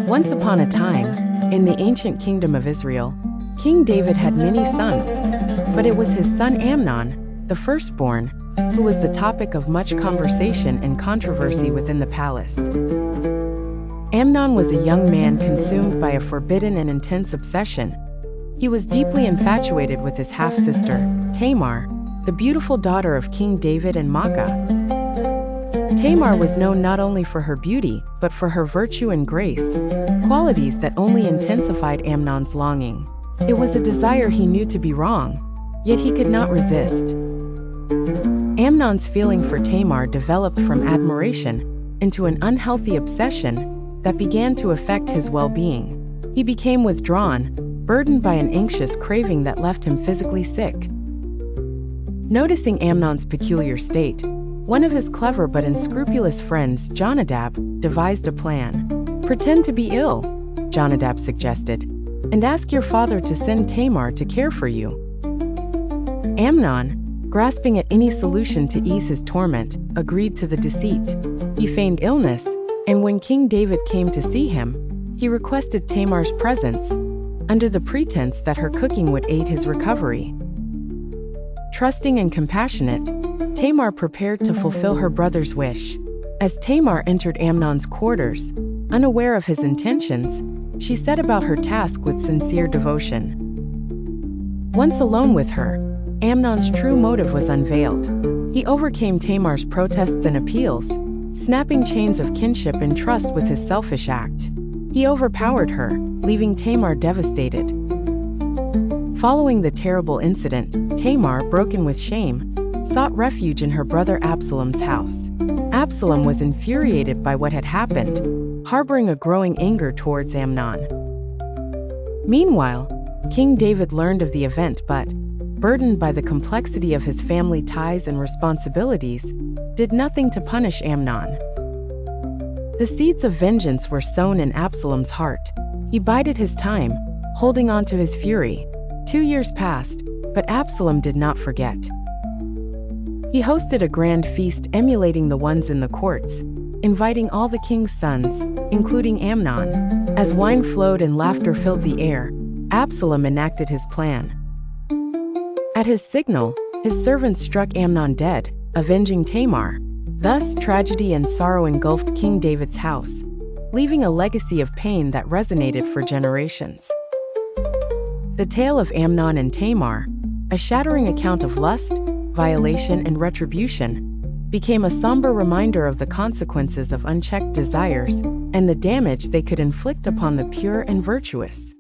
Once upon a time, in the ancient kingdom of Israel, King David had many sons, but it was his son Amnon, the firstborn, who was the topic of much conversation and controversy within the palace. Amnon was a young man consumed by a forbidden and intense obsession. He was deeply infatuated with his half-sister, Tamar, the beautiful daughter of King David and Maacah. Tamar was known not only for her beauty, but for her virtue and grace, qualities that only intensified Amnon's longing. It was a desire he knew to be wrong, yet he could not resist. Amnon's feeling for Tamar developed from admiration into an unhealthy obsession that began to affect his well-being. He became withdrawn, burdened by an anxious craving that left him physically sick. Noticing Amnon's peculiar state, one of his clever but unscrupulous friends, Jonadab, devised a plan. "Pretend to be ill," Jonadab suggested, "and ask your father to send Tamar to care for you." Amnon, grasping at any solution to ease his torment, agreed to the deceit. He feigned illness, and when King David came to see him, he requested Tamar's presence, under the pretense that her cooking would aid his recovery. Trusting and compassionate, Tamar prepared to fulfill her brother's wish. As Tamar entered Amnon's quarters, unaware of his intentions, she set about her task with sincere devotion. Once alone with her, Amnon's true motive was unveiled. He overcame Tamar's protests and appeals, snapping chains of kinship and trust with his selfish act. He overpowered her, leaving Tamar devastated. Following the terrible incident, Tamar, broken with shame, sought refuge in her brother Absalom's house. Absalom was infuriated by what had happened, harboring a growing anger towards Amnon. Meanwhile, King David learned of the event but, burdened by the complexity of his family ties and responsibilities, did nothing to punish Amnon. The seeds of vengeance were sown in Absalom's heart. He bided his time, holding on to his fury. 2 years passed, but Absalom did not forget. He hosted a grand feast emulating the ones in the courts, inviting all the king's sons, including Amnon. As wine flowed and laughter filled the air, Absalom enacted his plan. At his signal, his servants struck Amnon dead, avenging Tamar. Thus, tragedy and sorrow engulfed King David's house, leaving a legacy of pain that resonated for generations. The tale of Amnon and Tamar, a shattering account of lust, violation, and retribution, became a somber reminder of the consequences of unchecked desires and the damage they could inflict upon the pure and virtuous.